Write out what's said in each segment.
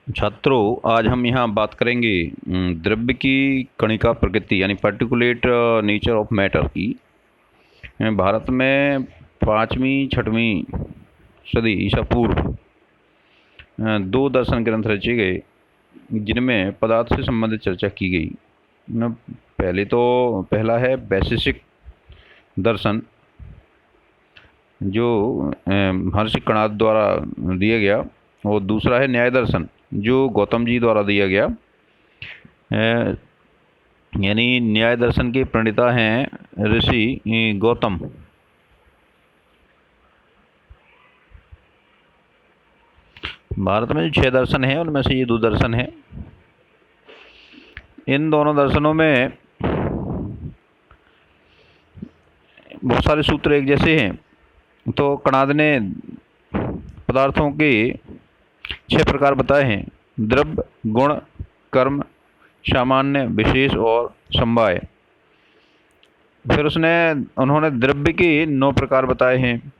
छात्रों, आज हम यहाँ बात करेंगे द्रव्य की कणिका प्रकृति यानी पार्टिकुलेट नेचर ऑफ मैटर की। भारत में 5वीं 6वीं सदी ईसा पूर्व दो दर्शन ग्रंथ रचे गए जिनमें पदार्थ से संबंधित चर्चा की गई। पहला है वैशेषिक दर्शन जो महर्षि कणाद द्वारा दिया गया, और दूसरा है न्याय दर्शन जो गौतम जी द्वारा दिया गया। यानी न्याय दर्शन के प्रणेता हैं ऋषि गौतम। भारत में जो 6 दर्शन हैं उनमें से ये 2 दर्शन हैं। इन दोनों दर्शनों में बहुत सारे सूत्र एक जैसे हैं। तो कणाद ने पदार्थों के 6 प्रकार बताए हैं: द्रव्य, गुण, कर्म, सामान्य, विशेष और समवाय। फिर उन्होंने द्रव्य के 9 प्रकार बताए हैं: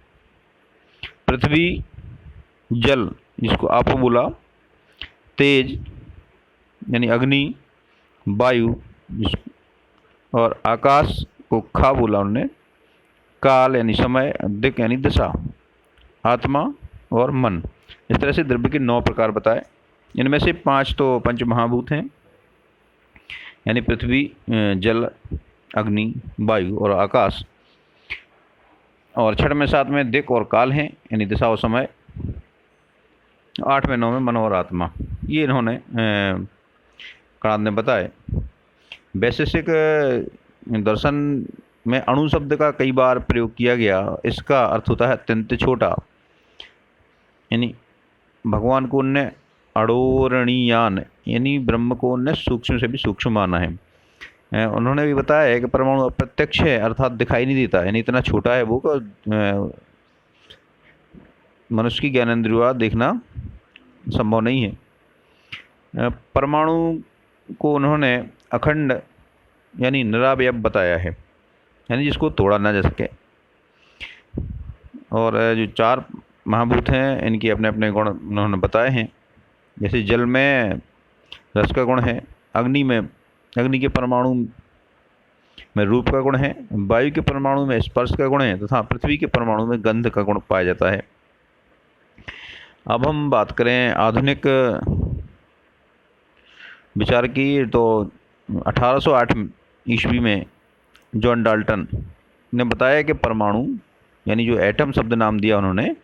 पृथ्वी, जल जिसको आपो बोला, तेज यानी अग्नि, वायु और आकाश को खा बोला उन्होंने, काल यानी समय, दिक् यानी दिशा, आत्मा और मन। इस तरह से द्रव्य के 9 प्रकार बताए। इनमें से 5 तो पंच महाभूत हैं यानी पृथ्वी, जल, अग्नि, वायु और आकाश। और 6 में 7 में दिक् और काल हैं यानी दिशा और समय। 8 में 9 में मन और आत्मा। ये इन्होंने कणाद ने बताए। वैशेषिक दर्शन में अणु शब्द का कई बार प्रयोग किया गया। इसका अर्थ होता है अत्यंत छोटा, यानी भगवान को उनने अडोरणीयान यानी ब्रह्म को उनने सूक्ष्म से भी सूक्ष्म माना है। उन्होंने भी बताया है कि परमाणु अप्रत्यक्ष है, अर्थात दिखाई नहीं देता, यानी इतना छोटा है वो मनुष्य की ज्ञानेंद्रिय देखना संभव नहीं है। परमाणु को उन्होंने अखंड यानी निरावयव बताया है, यानी जिसको तोड़ा ना जा सके। और जो 4 महाभूत हैं इनके अपने अपने गुण उन्होंने बताए हैं। जैसे जल में रस का गुण है, अग्नि के परमाणु में रूप का गुण है, वायु के परमाणु में स्पर्श का गुण है तथा पृथ्वी के परमाणु में गंध का गुण पाया जाता है। अब हम बात करें आधुनिक विचार की, तो 1808 ईस्वी में जॉन डाल्टन ने बताया कि परमाणु यानी जो एटम शब्द नाम दिया उन्होंने,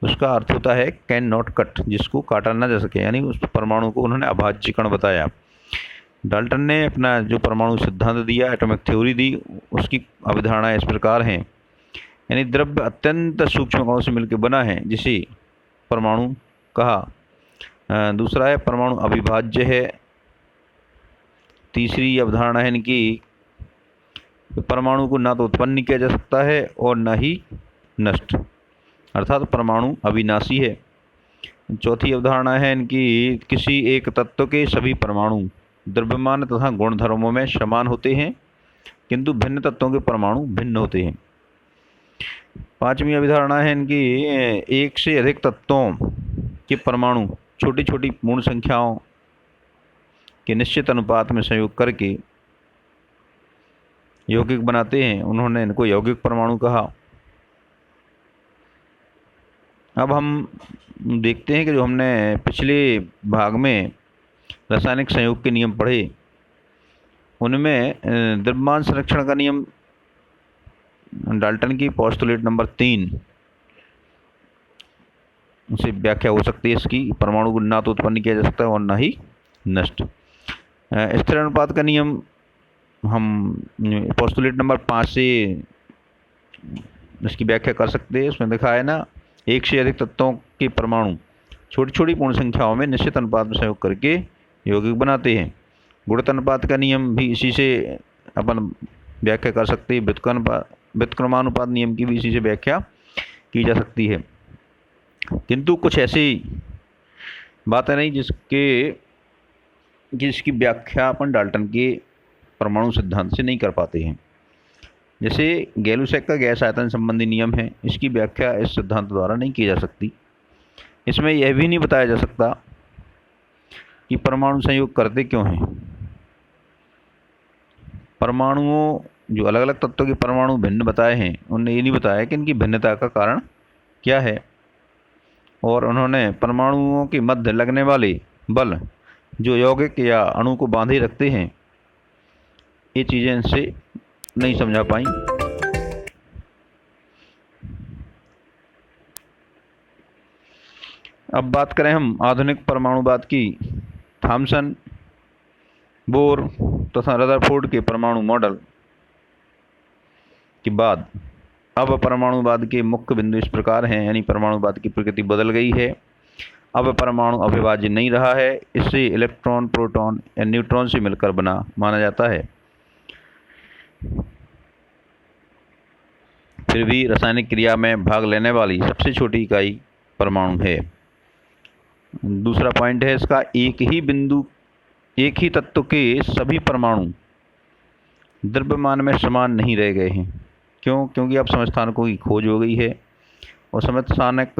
उसका अर्थ होता है कैन नॉट कट, जिसको काटा ना जा सके, यानी उस परमाणु को उन्होंने अभाज्य कण बताया। डाल्टन ने अपना जो परमाणु सिद्धांत दिया, एटॉमिक थ्योरी दी, उसकी अवधारणाएं इस प्रकार हैं। यानी द्रव्य अत्यंत सूक्ष्म कणों से मिलकर बना है जिसे परमाणु कहा। दूसरा है परमाणु अविभाज्य है। तीसरी अवधारणा है इनकी, परमाणु को ना तो उत्पन्न किया जा सकता है और ना ही नष्ट, अर्थात परमाणु अविनाशी है। चौथी अवधारणा है इनकी, किसी एक तत्व के सभी परमाणु द्रव्यमान तथा गुण धर्मों में समान होते हैं किंतु भिन्न तत्वों के परमाणु भिन्न होते हैं। 5वीं अवधारणा है इनकी, एक से अधिक तत्वों के परमाणु छोटी छोटी पूर्ण संख्याओं के निश्चित अनुपात में संयोग करके यौगिक बनाते हैं। उन्होंने इनको यौगिक परमाणु कहा। अब हम देखते हैं कि जो हमने पिछले भाग में रासायनिक संयोग के नियम पढ़े, उनमें द्रव्यमान संरक्षण का नियम डाल्टन की पोस्टुलेट नंबर 3 से व्याख्या हो सकती है इसकी, परमाणु को ना तो उत्पन्न किया जा सकता है और ना ही नष्ट। स्थिर अनुपात का नियम हम पोस्टुलेट नंबर 5 से इसकी व्याख्या कर सकते हैं। उसमें लिखा है ना, एक से अधिक तत्वों के परमाणु छोटी छोटी पूर्ण संख्याओं में निश्चित अनुपात में संयोग करके यौगिक बनाते हैं। गुणित अनुपात का नियम भी इसी से अपन व्याख्या कर सकते हैं। व्युत्क्रमानुपात नियम की भी इसी से व्याख्या की जा सकती है। किंतु कुछ ऐसी बातें नहीं जिसकी व्याख्या अपन डाल्टन के परमाणु सिद्धांत से नहीं कर पाते हैं। जैसे गैलुसैक का गैस आयतन संबंधी नियम है, इसकी व्याख्या इस सिद्धांत द्वारा नहीं की जा सकती। इसमें यह भी नहीं बताया जा सकता कि परमाणु संयोग करते क्यों हैं। परमाणुओं, जो अलग अलग तत्वों के परमाणु भिन्न बताए हैं, उन्होंने ये नहीं बताया कि इनकी भिन्नता का कारण क्या है। और उन्होंने परमाणुओं के मध्य लगने वाले बल जो यौगिक या अणु को बांधे रखते हैं, ये चीज़ें इनसे नहीं समझा पाई। अब बात करें हम आधुनिक परमाणुवाद की। थॉमसन, बोर तथा रदरफोर्ड के परमाणु मॉडल के बाद अब परमाणुवाद के मुख्य बिंदु इस प्रकार हैं, यानी परमाणुवाद की प्रकृति बदल गई है। अब परमाणु अविभाज्य नहीं रहा है, इससे इलेक्ट्रॉन, प्रोटॉन या न्यूट्रॉन से मिलकर बना माना जाता है। फिर भी रासायनिक क्रिया में भाग लेने वाली सबसे छोटी इकाई परमाणु है। दूसरा पॉइंट है इसका, एक ही तत्व के सभी परमाणु द्रव्यमान में समान नहीं रह गए हैं। क्यों? क्योंकि अब समस्थानिकों की खोज हो गई है और समस्थानिक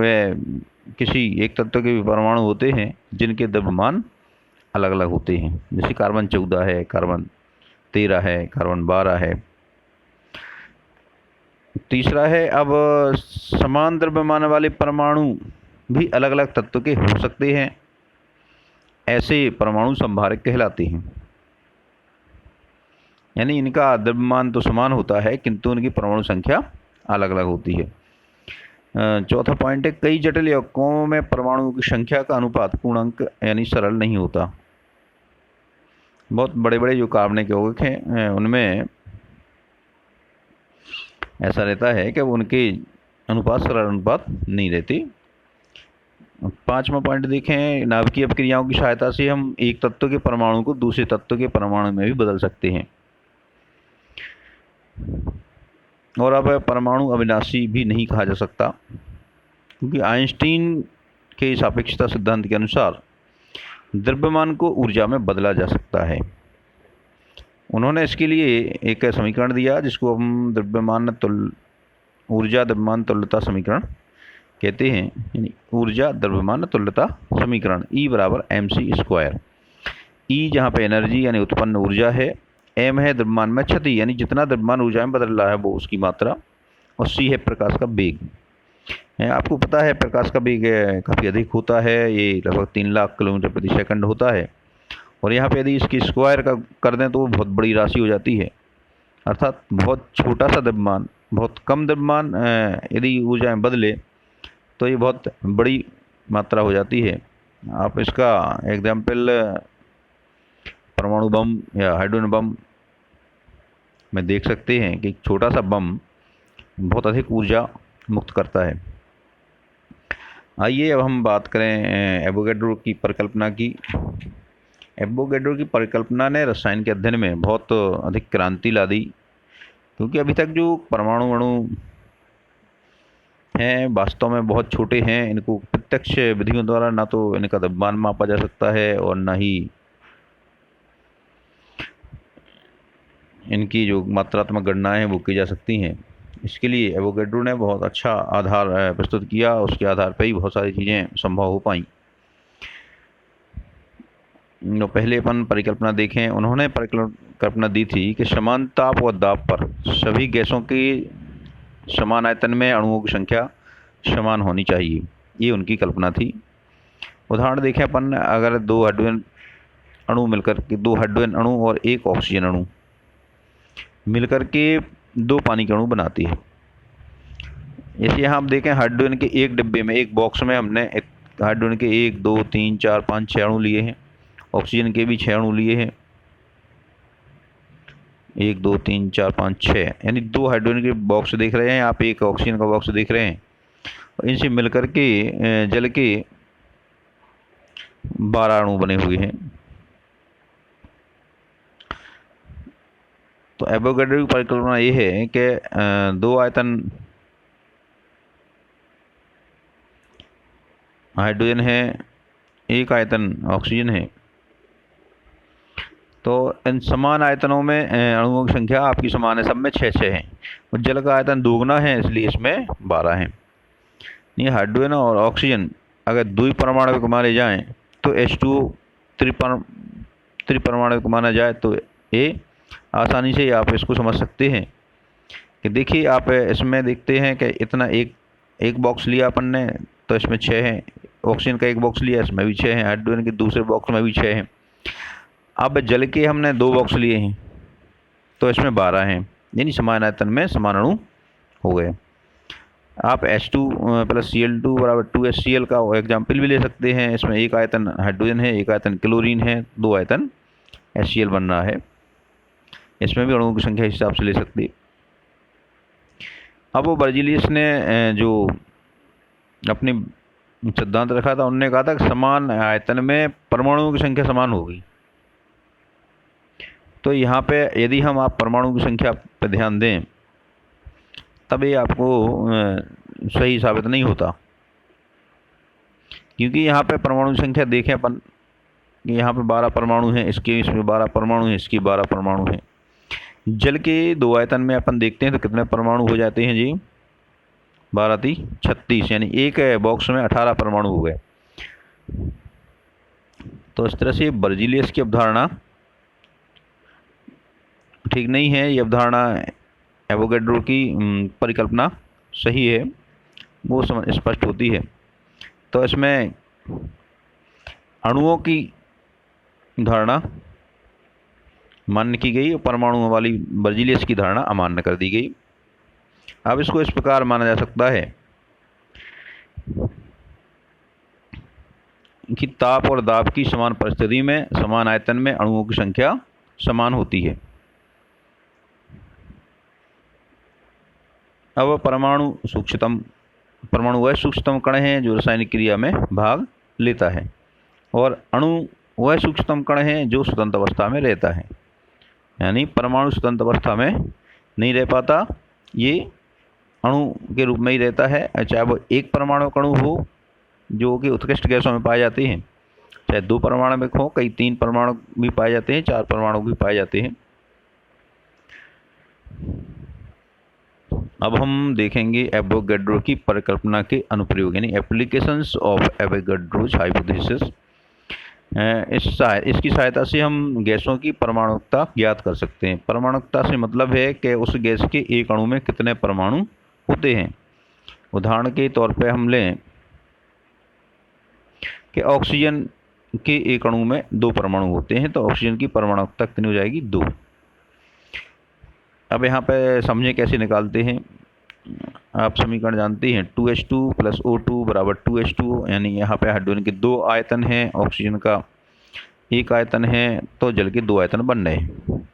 किसी एक तत्व के भी परमाणु होते हैं जिनके द्रव्यमान अलग अलग होते हैं, जैसे कार्बन 14 है, कार्बन 13 है, कार्बन 12 है। तीसरा है, अब समान द्रव्यमान वाले परमाणु भी अलग अलग तत्व के हो सकते हैं, ऐसे परमाणु संभारक कहलाते हैं। यानी इनका द्रव्यमान तो समान होता है किंतु उनकी परमाणु संख्या अलग अलग होती है। चौथा पॉइंट है, कई जटिल यौगिकों में परमाणुओं की संख्या का अनुपात पूर्णांक यानी सरल नहीं होता। बहुत बड़े बड़े जो कार्बनिक यौगिक हैं उनमें ऐसा रहता है कि उनके अनुपात सरल अनुपात नहीं रहते। पांचवा पॉइंट देखें, नाभिकीय अपक्रियाओं की सहायता से हम एक तत्व के परमाणु को दूसरे तत्व के परमाणु में भी बदल सकते हैं। और अब परमाणु अविनाशी भी नहीं कहा जा सकता, क्योंकि आइंस्टीन के सापेक्षता सिद्धांत के अनुसार द्रव्यमान को ऊर्जा में बदला जा सकता है। उन्होंने इसके लिए एक समीकरण दिया जिसको हम ऊर्जा द्रव्यमान तुल्यता समीकरण कहते हैं, यानी ऊर्जा द्रव्यमान तुल्यता समीकरण E बराबर mc²। E जहाँ पे एनर्जी यानी उत्पन्न ऊर्जा है, m है द्रव्यमान में क्षति यानी जितना द्रव्यमान ऊर्जा में बदल रहा है वो उसकी मात्रा, और c है प्रकाश का वेग। आपको पता है प्रकाश का वेग काफ़ी अधिक होता है, ये लगभग 3 लाख किलोमीटर प्रति सेकंड होता है। और यहाँ पे यदि इसकी स्क्वायर का कर दें तो वो बहुत बड़ी राशि हो जाती है, अर्थात बहुत छोटा सा द्रव्यमान, बहुत कम द्रव्यमान यदि ऊर्जा में बदले तो ये बहुत बड़ी मात्रा हो जाती है। आप इसका एग्जाम्पल परमाणु बम या हाइड्रोजन बम में देख सकते हैं कि छोटा सा बम बहुत अधिक ऊर्जा मुक्त करता है। आइए अब हम बात करें एवोगैड्रो की परिकल्पना की। एवोगैड्रो की परिकल्पना ने रसायन के अध्ययन में बहुत अधिक क्रांति ला दी, क्योंकि अभी तक जो परमाणु अणु हैं वास्तव में बहुत छोटे हैं। इनको प्रत्यक्ष विधियों द्वारा ना तो इनका द्रव्यमान मापा जा सकता है और ना ही इनकी जो मात्रात्मक गणनाएं हैं वो की जा सकती हैं। इसके लिए एवोगैड्रो ने बहुत अच्छा आधार प्रस्तुत किया, उसके आधार पर ही बहुत सारी चीज़ें संभव हो पाई। पहले अपन परिकल्पना देखें। उन्होंने परिकल्पना दी थी कि समान ताप और दाब पर सभी गैसों की समान आयतन में अणुओं की संख्या समान होनी चाहिए, ये उनकी कल्पना थी। उदाहरण देखें अपन, अगर दो हाइड्रोजन अणु और एक ऑक्सीजन अणु मिलकर के 2 पानी के अणु बनाती है। जैसे यहाँ आप देखें, हाइड्रोजन के एक डिब्बे में, एक बॉक्स में हमने एक हाइड्रोजन के 1 2 3 4 5 6 अणु लिए हैं, ऑक्सीजन के भी 6 अणु लिए हैं, 1 2 3 4 5 6, यानी 2 हाइड्रोजन के बॉक्स देख रहे हैं आप, एक ऑक्सीजन का बॉक्स देख रहे हैं। इनसे मिलकर के जल के 12 अणु बने हुए हैं। तो एवोगैड्रो की परिकल्पना ये है कि 2 आयतन हाइड्रोजन है, 1 आयतन ऑक्सीजन है, तो इन समान आयतनों में अणुओं की संख्या आपकी समान है, सब में 6 6 है, और जल का आयतन दोगुना है इसलिए इसमें 12 है। ये हाइड्रोजन और ऑक्सीजन अगर 2 परमाणु को मारे जाएं तो H2O त्रिपरमाणुक माना जाए तो ये आसानी से आप इसको समझ सकते हैं कि देखिए आप इसमें देखते हैं कि इतना एक बॉक्स लिया अपन ने तो इसमें 6 हैं, ऑक्सीजन का एक बॉक्स लिया इसमें भी 6 हैं, हाइड्रोजन के दूसरे बॉक्स में भी 6 हैं। अब जल के हमने 2 बॉक्स लिए हैं तो इसमें 12 हैं, यानी समान आयतन में समान अणु हो गए। आप H2 + Cl2 = 2HCl का एग्जाम्पल भी ले सकते हैं। इसमें एक आयतन हाइड्रोजन है, एक आयतन क्लोरीन है, 2 आयतन HCl बन रहा है। इसमें भी अणुओं की संख्या हिसाब से ले सकते हैं। अब वो बर्जीलियस ने जो अपनी सिद्धांत रखा था, उन्होंने कहा था कि समान आयतन में परमाणुओं की संख्या समान होगी। तो यहाँ पे यदि हम आप परमाणु की संख्या पर ध्यान दें तब ये आपको सही साबित नहीं होता, क्योंकि यहाँ पे परमाणु की संख्या देखें अपन, यहाँ पे 12 परमाणु हैं, इसमें 12 परमाणु हैं, इसकी 12 परमाणु हैं। जल के 2 आयतन में अपन देखते हैं तो कितने परमाणु हो जाते हैं जी, 12 × 36, यानी एक बॉक्स में 18 परमाणु हो गए। तो इस तरह से बर्जीलियस की अवधारणा ठीक नहीं है। ये अवधारणा एवोगैड्रो की परिकल्पना सही है, वो स्पष्ट होती है। तो इसमें अणुओं की धारणा मान्य की गई और परमाणुओं वाली बर्जीलियस की धारणा अमान्य कर दी गई। अब इसको इस प्रकार माना जा सकता है कि ताप और दाब की समान परिस्थिति में समान आयतन में अणुओं की संख्या समान होती है। अब परमाणु वह सूक्ष्मतम कण है जो रासायनिक क्रिया में भाग लेता है, और अणु वह सूक्ष्मतम कण है जो स्वतंत्र अवस्था में रहता है। यानी परमाणु स्वतंत्र अवस्था में नहीं रह पाता, ये अणु के रूप में ही रहता है, चाहे वो एक परमाणु अणु हो जो कि उत्कृष्ट गैसों में पाए जाते हैं, चाहे 2 परमाणु हो, कई 3 परमाणु भी पाए जाते हैं, 4 परमाणु भी पाए जाते हैं। अब हम देखेंगे एवोगैड्रो की परिकल्पना के अनुप्रयोग, यानी एप्लीकेशंस ऑफ एवोगैड्रोज हाइपोथेसिस। इसकी सहायता से हम गैसों की परमाणुकता ज्ञात कर सकते हैं। परमाणुकता से मतलब है कि उस गैस के एक अणु में कितने परमाणु होते हैं। उदाहरण के तौर पे हम लें कि ऑक्सीजन के एक अणु में 2 परमाणु होते हैं, तो ऑक्सीजन की परमाणुकता कितनी हो जाएगी, 2। अब यहाँ पे समझें कैसे निकालते हैं। आप समीकरण जानते हैं, 2H2 + O2 = 2H2, यानी यहाँ पे हाइड्रोजन के 2 आयतन हैं, ऑक्सीजन का 1 आयतन है, तो जल के 2 आयतन बन रहे हैं।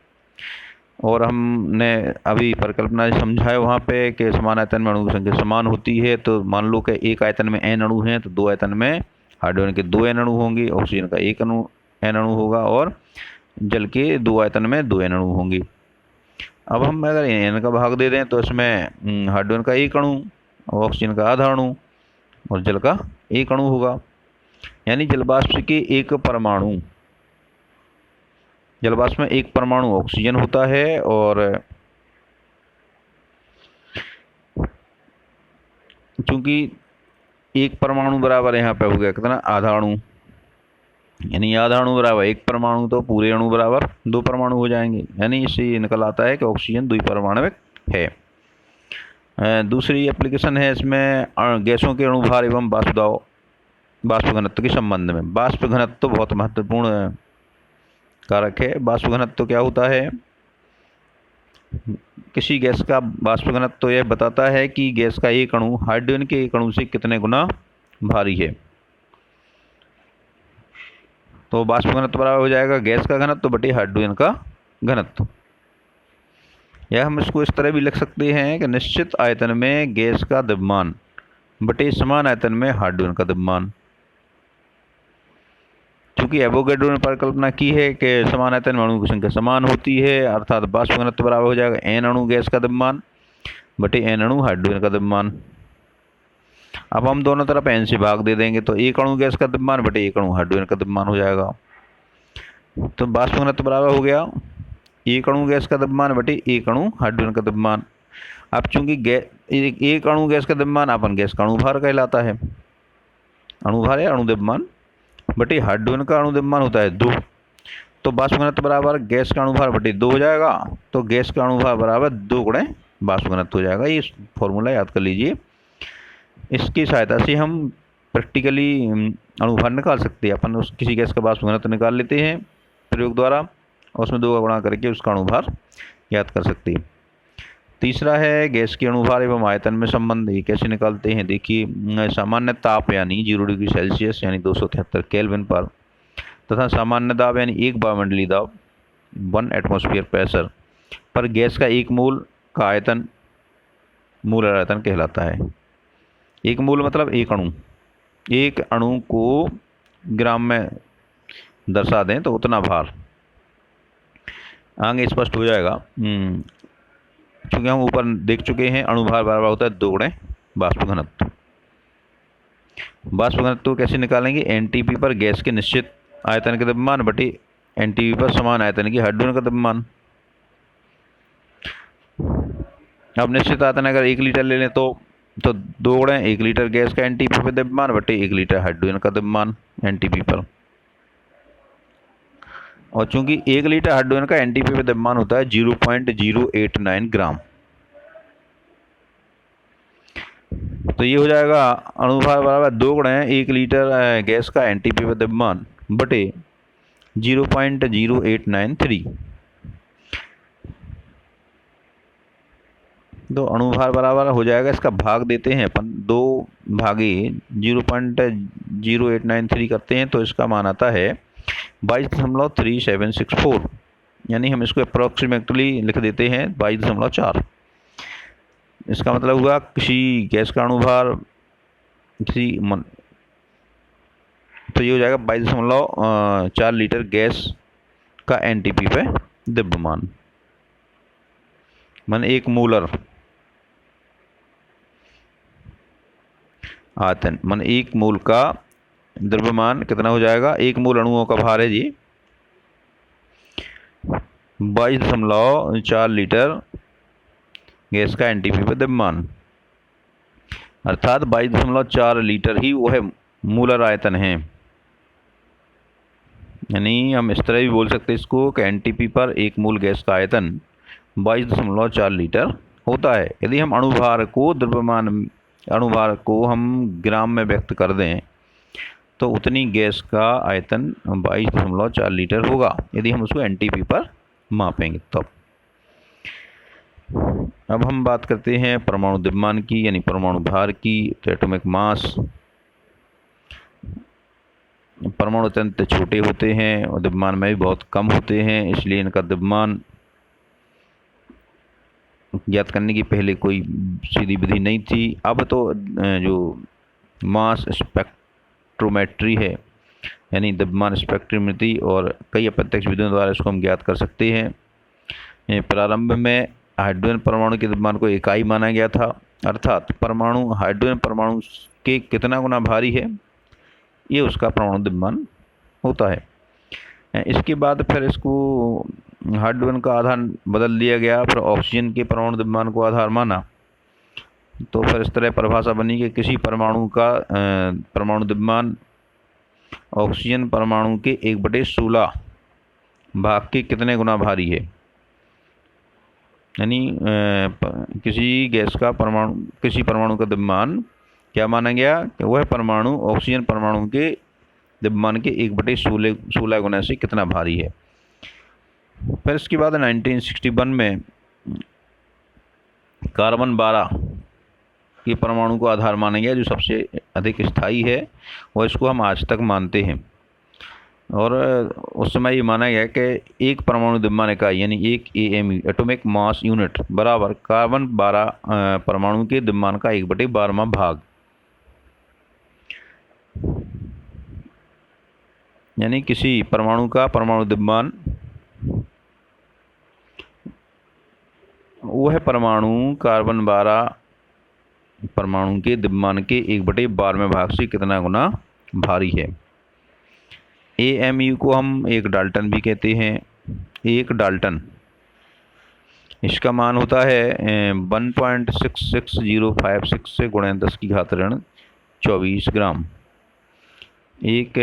और हमने अभी परिकल्पना समझाया वहाँ पे कि समान आयतन में अणु की संख्या समान होती है। तो मान लो कि 1 आयतन में n अणु हैं, तो 2 आयतन में हाइड्रोजन के 2 n अणु होंगे, ऑक्सीजन का 1 n अणु होगा, और जल के 2 आयतन में 2 n अणु होंगे। अब हम अगर n का भाग दे दें तो इसमें हाइड्रोजन का 1 अणु, ऑक्सीजन का आधा अणु और जल का 1 अणु होगा। यानी जलवाष्प के जलवाष्प में 1 परमाणु ऑक्सीजन होता है, और चूंकि 1 परमाणु बराबर यहाँ पे हो गया कितना, आधा अणु, यानी आधा अणु बराबर 1 परमाणु, तो पूरे अणु बराबर 2 परमाणु हो जाएंगे। यानी इससे ये निकल आता है कि ऑक्सीजन द्विपरमाणविक है। दूसरी एप्लीकेशन है इसमें गैसों के अणुभार एवं बाष्प घनत्व के संबंध में। बाष्प घनत्व बहुत महत्वपूर्ण कारक है। बाष्प घनत्व क्या होता है, किसी गैस का बाष्प घनत्व यह बताता है कि गैस का एक अणु हाइड्रोजन के एक अणु से कितने गुना भारी है। तो बाष्प घनत्व बराबर हो जाएगा गैस का घनत्व बटे हाइड्रोजन का घनत्व। या हम इसको इस तरह भी लिख सकते हैं कि निश्चित आयतन में गैस का द्रव्यमान बटे समान आयतन में हाइड्रोजन का द्रव्यमान। क्योंकि एवोगैड्रो ने परिकल्पना की है कि समान आयतन में अणुओं की संख्या समान होती है, अर्थात बाष्प घनत्व बराबर हो जाएगा n अणु गैस का द्रव्यमान बटे n अणु हाइड्रोजन का द्रव्यमान। अब हम दोनों तरफ n से भाग दे देंगे तो 1 अणु गैस का द्रव्यमान बटे 1 अणु हाइड्रोजन का द्रव्यमान हो जाएगा। तो बाष्प घनत्व बराबर हो गया 1 अणु गैस का द्रव्यमान बटे 1 अणु हाइड्रोजन का द्रव्यमान। अब चूंकि 1 अणु गैस का द्रव्यमान अपन गैस का अणुभार कहलाता है, अणुभार या अणु द्रव्यमान। बटे हाइड्रोजन का अणु द्रव्यमान होता है 2, तो वाष्प घनत्व बराबर गैस का अणुभार बटे 2 हो जाएगा। तो गैस का अणुभार बराबर 2 गुणे वाष्प घनत्व हो जाएगा। ये फॉर्मूला याद कर लीजिए। इसकी सहायता से हम प्रैक्टिकली अणुभार निकाल सकते हैं। अपन उस किसी गैस का वाष्प घनत्व निकाल लेते हैं प्रयोग द्वारा और उसमें 2 का गुणा करके उसका अणुभार याद कर सकते हैं। तीसरा है गैस के अणुभार एवं आयतन में संबंध। ये कैसे निकालते हैं, देखिए सामान्य ताप यानी 0 डिग्री सेल्सियस यानी 273 केल्विन पर तथा सामान्य दाब यानी 1 वायुमंडलीय दाब 1 एटमॉस्फेयर प्रेशर पर गैस का 1 मोल का आयतन मोलर आयतन कहलाता है। 1 मोल मतलब 1 अणु। 1 अणु को ग्राम में दर्शा दें तो उतना भार आगे स्पष्ट हो जाएगा। क्योंकि हम ऊपर देख चुके हैं अणुभार बराबर होता है 2 गुणे वाष्प घनत्व। वाष्प घनत्व कैसे निकालेंगे, एनटीपी पर गैस के निश्चित आयतन के द्रव्यमान बटे एनटीपी पर समान आयतन की हाइड्रोजन का द्रव्यमान। अब निश्चित आयतन अगर 1 लीटर ले लें तो 2 गुणे 1 लीटर गैस का एनटीपी पर द्रव्यमान बटे 1 लीटर हाइड्रोजन का द्रव्यमान एनटीपी पर। और चूंकि 1 लीटर हाइड्रोजन का एनटीपी पे द्रव्यमान होता है 0.089 ग्राम, तो ये हो जाएगा अणुभार बराबर 2 गुणे 1 लीटर गैस का एनटीपी पे द्रव्यमान बटे 0.0893। तो अणुभार बराबर हो जाएगा, इसका भाग देते हैं अपन 2 भागे 0.0893 करते हैं तो इसका मान आता है 22.3764, यानी हम इसको अप्रॉक्सीमेटली लिख देते हैं 22.4। इसका मतलब हुआ किसी गैस का अणुभार तो ये हो जाएगा 22.4 लीटर गैस का एनटीपी पे द्रव्यमान मान 1 मोलर आयतन मान 1 मोल का द्रव्यमान कितना हो जाएगा। 1 मोल अणुओं का भार है जी 22.4 लीटर गैस का एनटीपी पर द्रव्यमान, अर्थात 22.4 लीटर ही वो है मोलर आयतन है। यानी हम इस तरह भी बोल सकते हैं इसको कि एनटीपी पर 1 मोल गैस का आयतन 22.4 लीटर होता है। यदि हम अणुभार को हम ग्राम में व्यक्त कर दें तो उतनी गैस का आयतन 22.4 लीटर होगा यदि हम उसको एनटीपी पर मापेंगे तब। अब हम बात करते हैं परमाणु द्रव्यमान की यानी परमाणु भार की। तो एटॉमिक मास, परमाणु अत्यंत छोटे होते हैं और द्रव्यमान में भी बहुत कम होते हैं, इसलिए इनका द्रव्यमान ज्ञात करने की पहले कोई सीधी विधि नहीं थी। अब तो जो मास स्पेक्ट्रोमेट्री है यानी द्रव्यमान स्पेक्ट्रोमेट्री और कई अप्रत्यक्ष विधियों द्वारा इसको हम ज्ञात कर सकते हैं। प्रारंभ में हाइड्रोजन परमाणु के द्रव्यमान को इकाई माना गया था, अर्थात परमाणु हाइड्रोजन परमाणु के कितना गुना भारी है ये उसका परमाणु द्रव्यमान होता है। इसके बाद फिर इसको हाइड्रोजन का आधार बदल दिया गया, फिर ऑक्सीजन के परमाणु द्रव्यमान को आधार माना, तो फिर इस तरह परिभाषा बनी कि किसी परमाणु का परमाणु द्रव्यमान ऑक्सीजन परमाणु के 1/16 भाग के कितने गुना भारी है। यानी किसी परमाणु का द्रव्यमान क्या माना गया कि वह परमाणु ऑक्सीजन परमाणु के द्रव्यमान के 1/16 गुना से कितना भारी है। फिर इसके बाद 1961 में कार्बन 12 के परमाणु को आधार माना गया जो सबसे अधिक स्थायी है और इसको हम आज तक मानते हैं। और उस समय ये माना गया कि एक परमाणु द्रव्यमान इकाई यानी 1 AMU एटॉमिक मास यूनिट बराबर कार्बन 12 परमाणु के द्रव्यमान का 1/12वां भाग। यानी किसी परमाणु का परमाणु द्रव्यमान वह परमाणु कार्बन 12 परमाणु के द्रव्यमान के 1/12वें भाग से कितना गुना भारी है। AMU को हम 1 डाल्टन भी कहते हैं। 1 डाल्टन इसका मान होता है 1.66056 से × 10⁻24 ग्राम। एक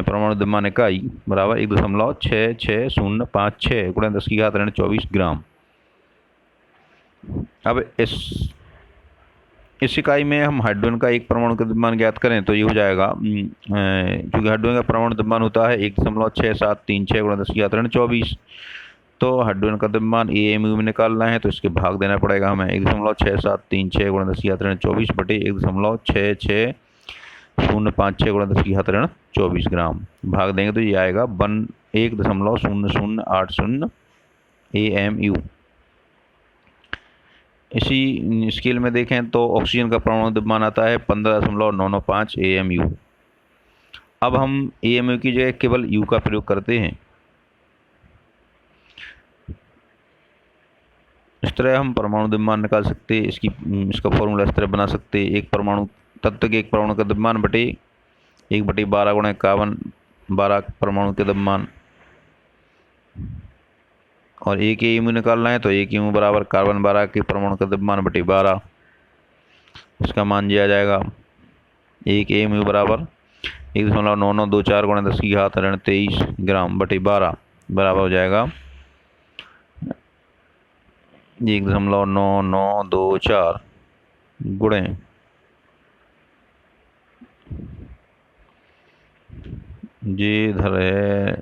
परमाणु द्रव्यमान इकाई बराबर 1.6656 गुणा 10⁻24 ग्राम। अब इस इकाई में हम हाइड्रोजन का एक परमाणु का द्रव्यमान ज्ञात करें तो ये हो जाएगा, क्योंकि हाइड्रोजन का परमाणु द्रव्यमान होता है 1.6736 गुणा 10⁻24। तो हाइड्रोजन का द्रव्यमान AMU में निकालना है तो इसके भाग देना पड़ेगा हमें। 1.6736 गुणा 10⁻24 बटे 1.6656 गुणा 10⁻24 ग्राम। भाग देंगे तो ये आएगा 1.0080 AMU। इसी स्केल में देखें तो ऑक्सीजन का परमाणु द्रव्यमान आता है 15.995 AMU। अब हम AMU की जगह केवल U का प्रयोग करते हैं। इस तरह हम परमाणु द्रव्यमान निकाल सकते हैं। इसका फॉर्मूला इस तरह बना सकते हैं। एक परमाणु तत्व के एक परमाणु का द्रव्यमान बटे 1/12 गुणा इक्यावन 12 परमाणु के द्रव्यमान, और एक AMU निकालना है तो एक AMU बराबर कार्बन 12 के परमाणु का द्रव्यमान बटे 12। इसका मान दिया जाएगा। एक AMU बराबर 1.9924 गुणा 10⁻23 ग्राम बटे 12 बराबर हो जाएगा 1.9924 गुणे जे इधर है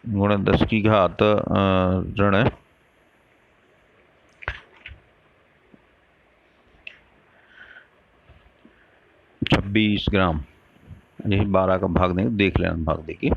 गुणे 10⁻26 ग्राम। यही 12 का भाग देंगे, देख लेना भाग देखिए।